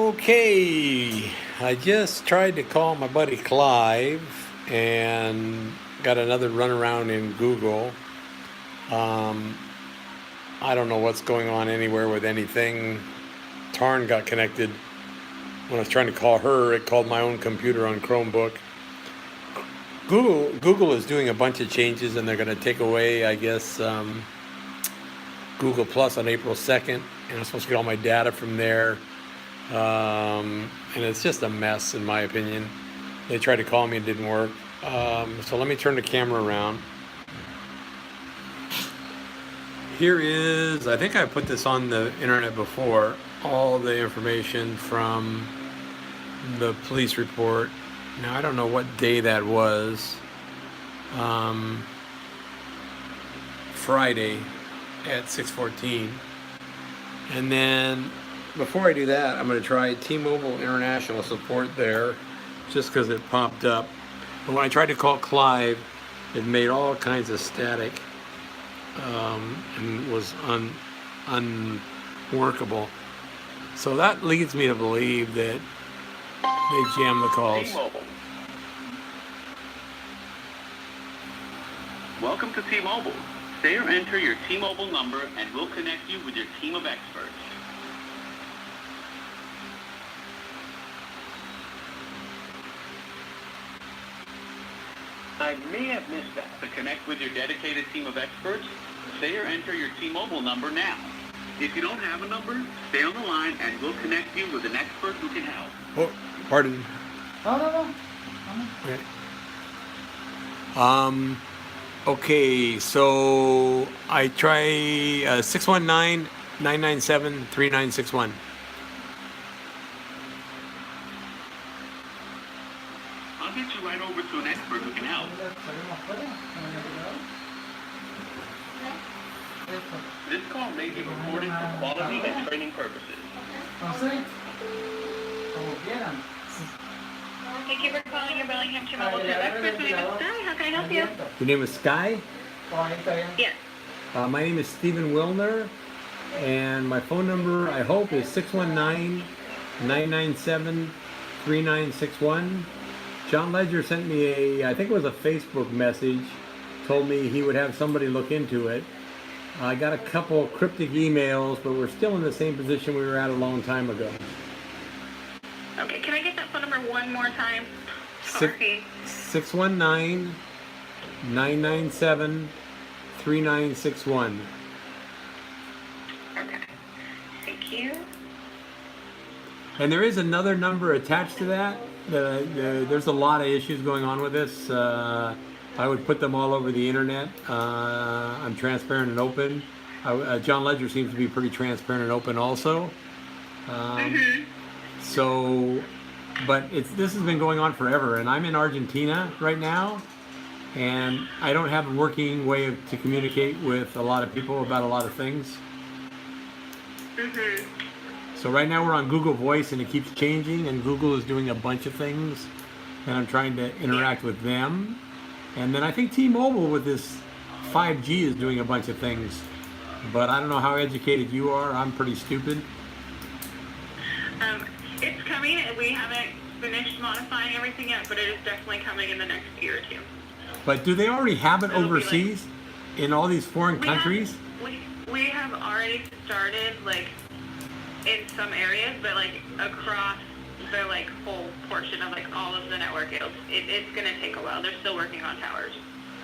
Okay, I just tried to call my buddy Clive and got another runaround in Google. Um, I don't know what's going on anywhere with anything. Tarn got connected. When I was trying to call her, it called my own computer on Chromebook. Google is doing a bunch of changes, and they're going to take away, I guess, Google Plus on April 2nd, and I'm supposed to get all my data from there. And it's just a mess, in my opinion. They tried to call me, it didn't work. So let me turn the camera around. Here is, I think I put this on the internet before, all the information from the police report. Now, I don't know what day that was. Friday at 6:14. And then before I do that, I'm going to try T-Mobile International support there, just because it popped up. But when I tried to call Clive, it made all kinds of static and was unworkable. So that leads me to believe that they jammed the calls. T-Mobile. Welcome to T-Mobile. Say or enter your T-Mobile number and we'll connect you with your team of experts. I may have missed that. To connect with your dedicated team of experts, say or enter your T-Mobile number now. If you don't have a number, stay on the line and we'll connect you with an expert who can help. Oh, pardon. No. Okay. Okay, so I try 619-997-3961. I'll get you right over to an expert who can help. This call may be recorded for quality and training purposes. Thank you for calling your Bellingham T-Mobile Team Experts. My name is Sky. How can I help you? Your name is Sky? Yes. My name is Stephen Wilner, and my phone number, I hope, is 619-997-3961. John Ledger sent me I think it was a Facebook message, told me he would have somebody look into it. I got a couple cryptic emails, but we're still in the same position we were at a long time ago. Okay, can I get that phone number one more time? Sorry. 619-997-3961. Okay. Thank you. And there is another number attached to that. There's a lot of issues going on with this. I would put them all over the internet. I'm transparent and open. John Ledger seems to be pretty transparent and open also. So, but this has been going on forever, and I'm in Argentina right now, and I don't have a working way to communicate with a lot of people about a lot of things. So right now we're on Google Voice, and it keeps changing, and Google is doing a bunch of things, and I'm trying to interact with them. And then I think T-Mobile with this 5G is doing a bunch of things, but I don't know how educated you are. I'm pretty stupid. It's coming. We haven't finished modifying everything yet, but it is definitely coming in the next year or two. But do they already have it It'll be overseas in all these foreign countries? We have already started, like, in some areas, but, like, across the, like, whole portion of, like, all of the network, it's going to take a while. They're still working on towers.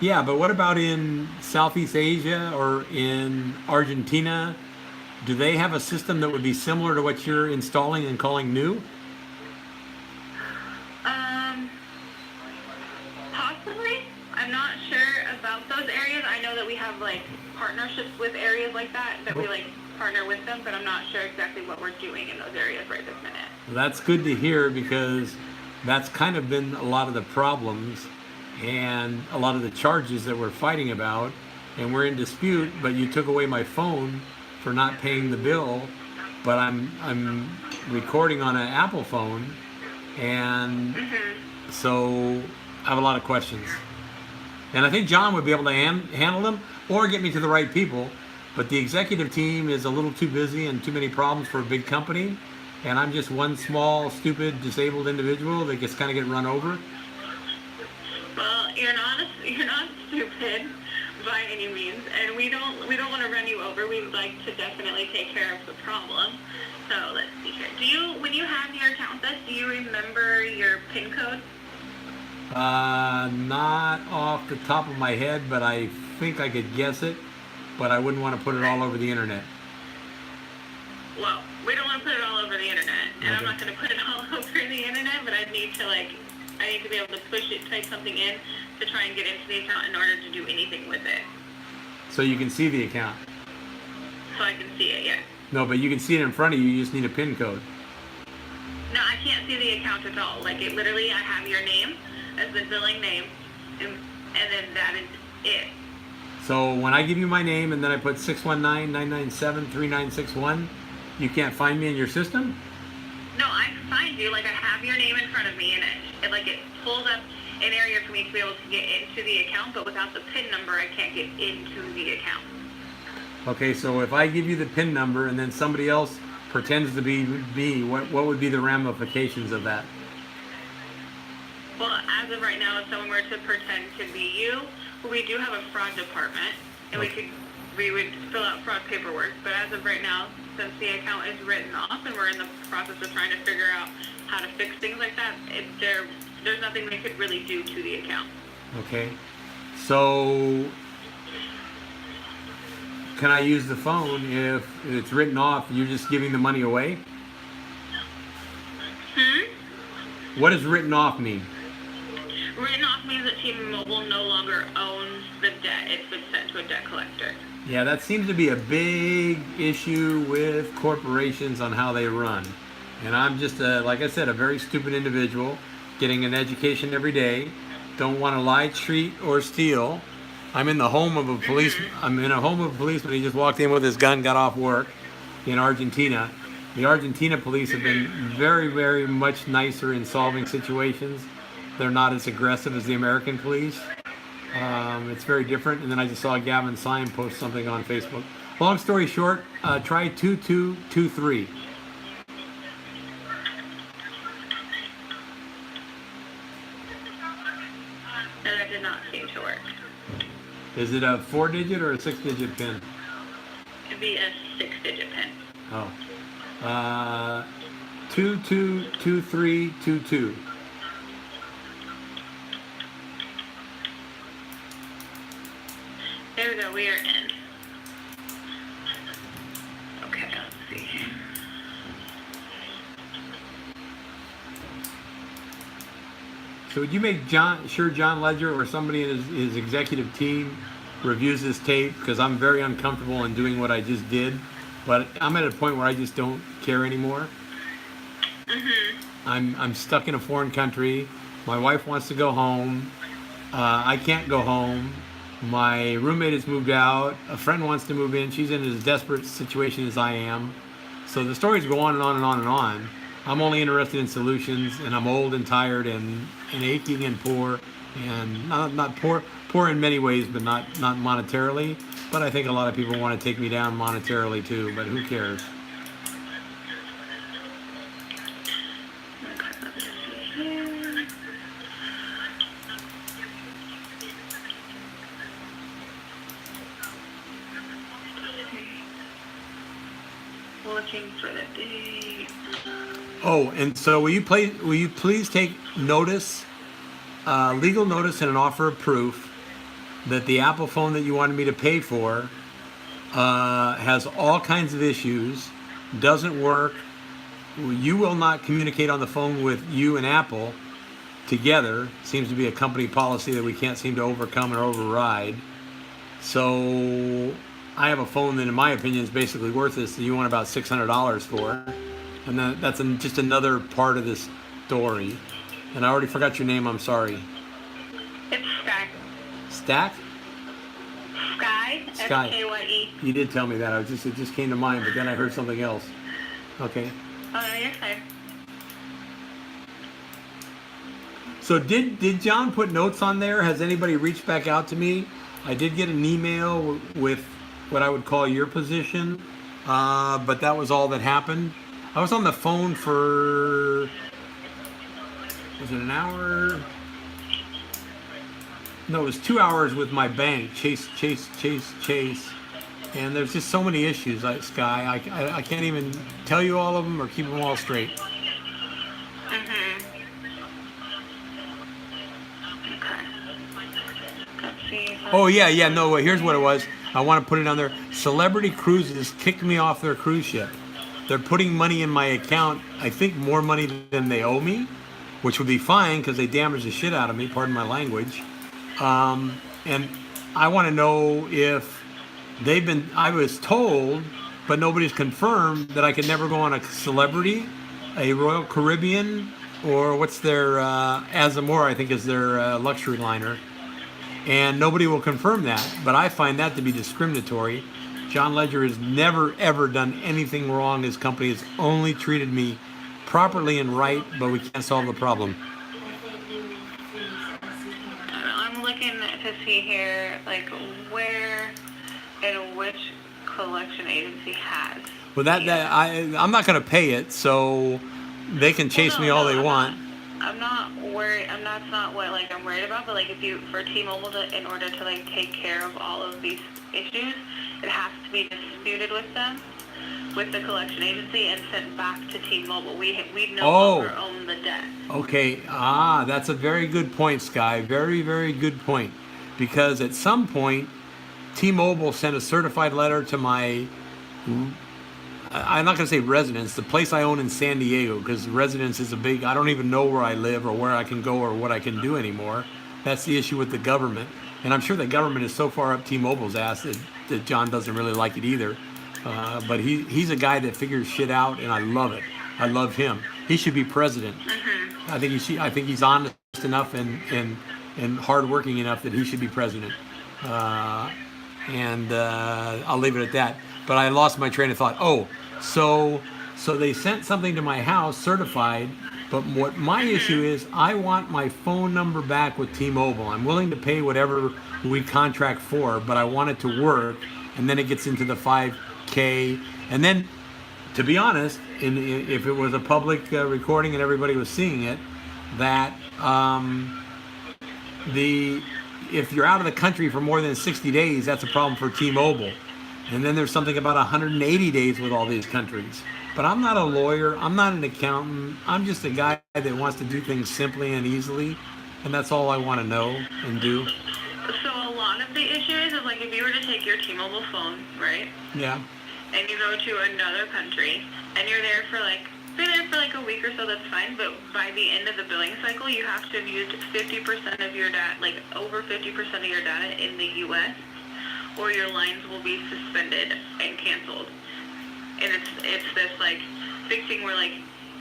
Yeah, but what about in Southeast Asia or in Argentina? Do they have a system that would be similar to what you're installing and calling new? Possibly. I'm not sure about those areas. I know that we have, like, partnerships with areas like that we, like, partner with them, but I'm not sure exactly what we're doing in those areas right this minute. That's good to hear, because that's kind of been a lot of the problems and a lot of the charges that we're fighting about, and we're in dispute. But you took away my phone for not paying the bill, but I'm recording on an Apple phone, and so I have a lot of questions. And I think John would be able to handle them or get me to the right people. But the executive team is a little too busy and too many problems for a big company. and I'm just one small, stupid, disabled individual that gets kind of get run over? Well, you're not stupid by any means, and we don't want to run you over. We would like to definitely take care of the problem. So let's see here. When you have your account with us, do you remember your PIN code? Not off the top of my head, but I think I could guess it, but I wouldn't want to put it all over the internet. Well, we don't want to put it all over the internet, and I'm Okay. not going to put it all over the internet, but I need to be able to push it, type something in to try and get into the account in order to do anything with it. So you can see the account. So I can see it, yeah. No, but you can see it in front of you. You just need a PIN code. No, I can't see the account at all. Like, it literally, I have your name as the billing name, and then that is it. So when I give you my name and then I put 619-997-3961, you can't find me in your system? No, I can find you. Like, I have your name in front of me, and it pulls up an area for me to be able to get into the account, but without the PIN number, I can't get into the account. Okay, so if I give you the PIN number and then somebody else pretends to be me, what would be the ramifications of that? Well, as of right now, if someone were to pretend to be you, we do have a fraud department, and we would fill out fraud paperwork. But as of right now, since the account is written off and we're in the process of trying to figure out how to fix things like that, there's nothing we could really do to the account. Okay, so can I use the phone if it's written off? You're just giving the money away? What does written off mean? Written off means that T-Mobile no longer owns the debt. It's been sent to a debt collector. Yeah, that seems to be a big issue with corporations on how they run. And I'm just, like I said, a very stupid individual, getting an education every day, don't want to lie, cheat, or steal. I'm in the home of a policeman. I'm in a home of a policeman. He just walked in with his gun, got off work in Argentina. The Argentina police have been very, very much nicer in solving situations. They're not as aggressive as the American police. It's very different. And then I just saw Gavin Sign post something on Facebook. Long story short, try 2223. And that did not seem to work. Is it a 4-digit or a 6-digit PIN? It'd be a 6-digit PIN. Oh. 222322. There we go. We are in. Okay, let's see. So would you make sure John Ledger or somebody in his executive team reviews this tape? Because I'm very uncomfortable in doing what I just did. But I'm at a point where I just don't care anymore. I'm stuck in a foreign country. My wife wants to go home. I can't go home. My roommate has moved out. A friend wants to move in. She's in as desperate situation as I am. So the stories go on and on and on and on. I'm only interested in solutions, and I'm old and tired and aching and poor, and not poor in many ways, but not monetarily. But I think a lot of people want to take me down monetarily too, but who cares? Looking for the date. Oh, and so will you please take notice, legal notice and an offer of proof that the Apple phone that you wanted me to pay for has all kinds of issues, doesn't work. You will not communicate on the phone with you and Apple together. Seems to be a company policy that we can't seem to overcome or override. So I have a phone that, in my opinion, is basically worthless that you want about $600 for. And that's just another part of this story. And I already forgot your name, I'm sorry. It's Sky. Stack? Sky. Sky. S-K-Y-E. You did tell me that. It just came to mind, but then I heard something else. Okay. Oh, no, you're fine. So did John put notes on there? Has anybody reached back out to me? I did get an email with what I would call your position, but that was all that happened. I was on the phone for, was it an hour? No, it was 2 hours with my bank, Chase. And there's just so many issues, Sky. I can't even tell you all of them or keep them all straight. Mhm. Okay. Let's see. If Oh yeah. No, here's what it was. I want to put it on there. Celebrity Cruises kicked me off their cruise ship. They're putting money in my account. I think more money than they owe me, which would be fine because they damaged the shit out of me. Pardon my language. And I want to know if they've been. I was told, but nobody's confirmed that I could never go on a Celebrity, a Royal Caribbean, or what's their Azamora? I think is their luxury liner. And nobody will confirm that. But I find that to be discriminatory. John Ledger has never, ever done anything wrong. His company has only treated me properly and right, but we can't solve the problem. I'm looking to see here, like, where and which collection agency has. Well, I'm not going to pay it, so they can chase me all they want. I'm not worried. That's not what like I'm worried about. But like if you for T-Mobile in order to like take care of all of these issues, it has to be disputed with them, with the collection agency, and sent back to T-Mobile. We no longer own the debt. Okay. That's a very good point, Sky. Very, very good point. Because at some point, T-Mobile sent a certified letter to my, I'm not going to say residence, the place I own in San Diego, because residence is I don't even know where I live or where I can go or what I can do anymore. That's the issue with the government. And I'm sure the government is so far up T-Mobile's ass that John doesn't really like it either. But he's a guy that figures shit out, and I love it. I love him. He should be president. Mm-hmm. I think he's honest enough and hardworking enough that he should be president. And I'll leave it at that. But I lost my train of thought. So they sent something to my house certified, but what my issue is, I want my phone number back with T-Mobile. I'm willing to pay whatever we contract for, but I want it to work, and then it gets into the $5K. And then, to be honest, if it was a public recording and everybody was seeing it, that if you're out of the country for more than 60 days, that's a problem for T-Mobile. And then there's something about 180 days with all these countries. But I'm not a lawyer. I'm not an accountant. I'm just a guy that wants to do things simply and easily. And that's all I want to know and do. So a lot of the issues is like if you were to take your T-Mobile phone, right? Yeah. And you go to another country and you're there for like, stay there for like a week or so, that's fine. But by the end of the billing cycle, you have to have used 50% of your data, like over 50% of your data in the U.S., or your lines will be suspended and canceled. And it's this like fixing where like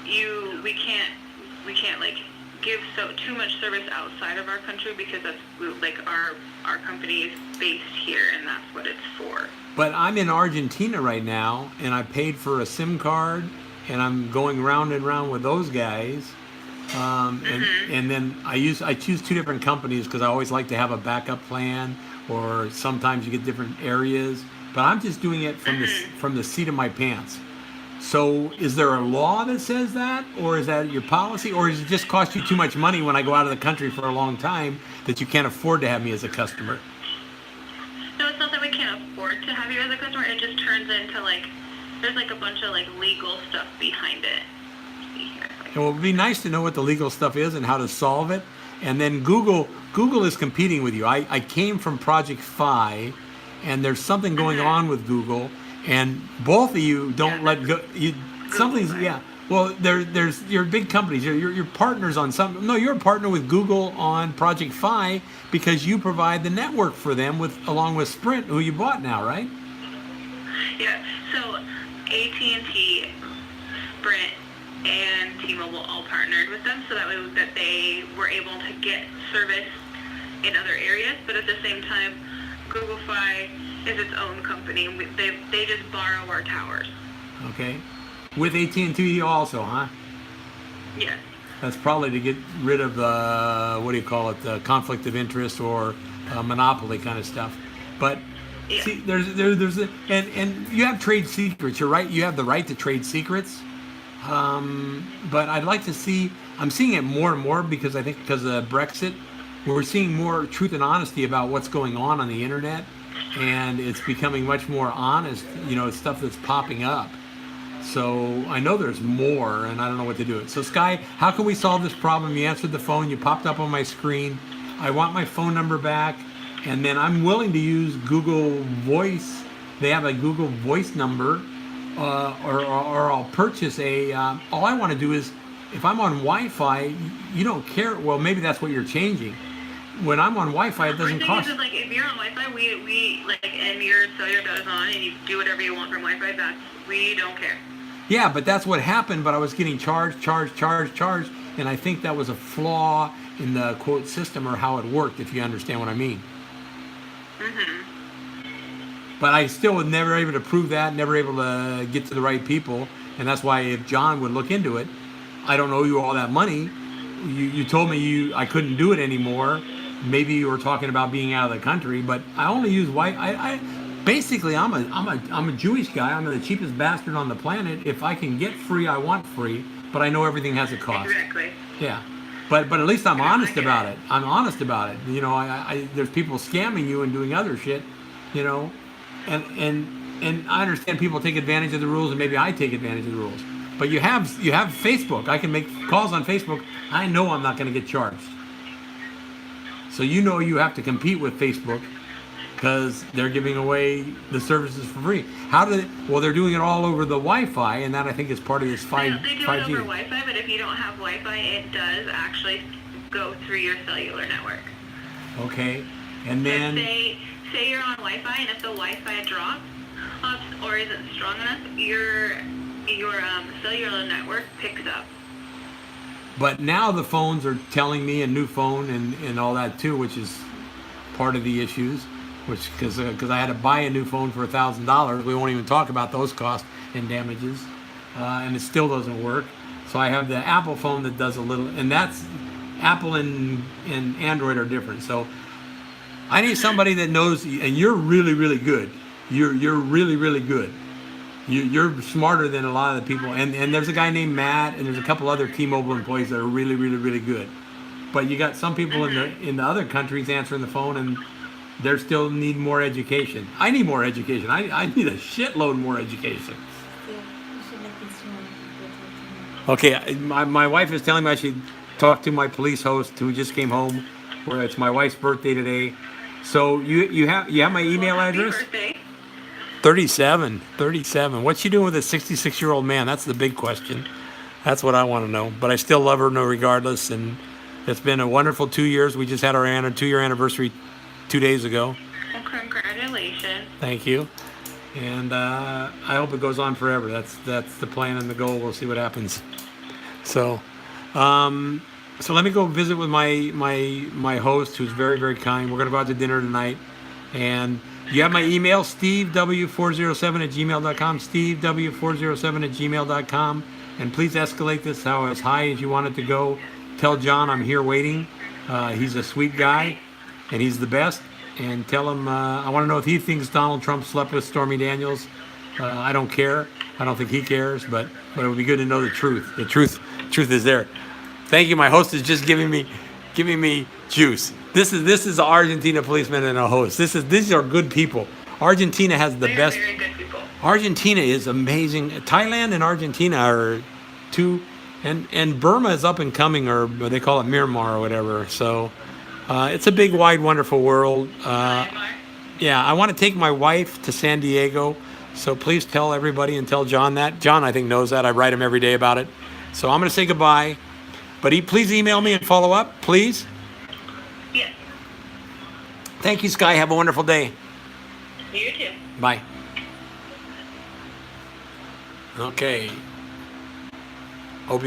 we can't like give too much service outside of our country because that's like our company is based here and that's what it's for. But I'm in Argentina right now, and I paid for a SIM card, and I'm going round and round with those guys. And then I choose two different companies because I always like to have a backup plan, or sometimes you get different areas. But I'm just doing it from the seat of my pants. So is there a law that says that, or is that your policy, or does it just cost you too much money when I go out of the country for a long time that you can't afford to have me as a customer? No, it's not that we can't afford to have you as a customer. It just turns into like there's like a bunch of like legal stuff behind it. It would be nice to know what the legal stuff is and how to solve it. And then Google is competing with you. I came from Project Fi, and there's something going on with Google, and both of you don't let go. Well, you're big companies. You're partners on something. No, you're a partner with Google on Project Fi because you provide the network for them along with Sprint, who you bought now, right? Yeah. So AT&T, Sprint, and T-Mobile all partnered with them so that they were able to get service in other areas, but at the same time, Google Fi is its own company. They just borrow our towers. Okay. With AT&T also, huh? Yes. That's probably to get rid of the conflict of interest or monopoly kind of stuff. But yeah. See, there's and you have trade secrets. You're right. You have the right to trade secrets. But I'd like to see. I'm seeing it more and more because I think because of Brexit, we're seeing more truth and honesty about what's going on the internet, and it's becoming much more honest. You know, stuff that's popping up. So I know there's more, and I don't know what to do. So Sky, how can we solve this problem? You answered the phone. You popped up on my screen. I want my phone number back, and then I'm willing to use Google Voice. They have a Google Voice number, or I'll purchase a. All I want to do is, if I'm on Wi-Fi, you don't care. Well, maybe that's what you're changing. When I'm on Wi-Fi, it doesn't cost. Is, like, if you're on Wi-Fi, we like, and your cellular data's on, and you do whatever you want from Wi-Fi. We don't care. Yeah, but that's what happened. But I was getting charged, and I think that was a flaw in the quote system or how it worked. If you understand what I mean. But I still was never able to prove that, never able to get to the right people, and that's why if John would look into it, I don't owe you all that money. You told me I couldn't do it anymore. Maybe you were talking about being out of the country, but I only use Wi-Fi. Basically, I'm a Jewish guy. I'm the cheapest bastard on the planet. If I can get free, I want free. But I know everything has a cost. Exactly. Yeah, but at least I'm honest about it. I'm honest about it. You know, there's people scamming you and doing other shit. You know, and I understand people take advantage of the rules, and maybe I take advantage of the rules. But you have Facebook. I can make calls on Facebook. I know I'm not going to get charged. So you know you have to compete with Facebook, because they're giving away the services for free. How do they? Well, they're doing it all over the Wi-Fi, and that I think is part of this 5G. They do it over Wi-Fi, but if you don't have Wi-Fi, it does actually go through your cellular network. Okay, and then say you're on Wi-Fi, and if the Wi-Fi drops or isn't strong enough, your cellular network picks up. But now the phones are telling me a new phone and all that too, which is part of the issues. Which because I had to buy a new phone for $1,000. We won't even talk about those costs and damages, and it still doesn't work. So I have the Apple phone that does a little, and that's Apple and Android are different. So I need somebody that knows, and you're really, really good. You're really, really good. You're smarter than a lot of the people. And there's a guy named Matt, and there's a couple other T-Mobile employees that are really, really, really good. But you got some people in the other countries answering the phone, and they still need more education. I need more education. I need a shitload more education. Okay, my wife is telling me I should talk to my police host who just came home, where it's my wife's birthday today. So you have my email address? Birthday. 37. What's she doing with a 66-year-old man? That's the big question. That's what I want to know. But I still love her, no regardless. And it's been a wonderful 2 years. We just had our 2-year anniversary 2 days ago. Well, congratulations. Thank you. And I hope it goes on forever. That's the plan and the goal. We'll see what happens. So let me go visit with my host, who's very, very kind. We're going to go out to dinner tonight. And you have my email, stevew407@gmail.com, stevew407@gmail.com. And please escalate this as high as you want it to go. Tell John I'm here waiting. He's a sweet guy, and he's the best. And tell him I want to know if he thinks Donald Trump slept with Stormy Daniels. I don't care. I don't think he cares, but it would be good to know the truth. The truth is there. Thank you. My host is just giving me juice. This is an Argentina policeman and a host. These are good people. Argentina has the best. Very good people. Argentina is amazing. Thailand and Argentina are two, and Burma is up and coming, or they call it Myanmar or whatever. So it's a big, wide, wonderful world. Yeah, I want to take my wife to San Diego. So please tell everybody and tell John that. John, I think, knows that. I write him every day about it. So I'm going to say goodbye. But please email me and follow up, please. Yes. Thank you, Sky. Have a wonderful day. You too. Bye. Okay.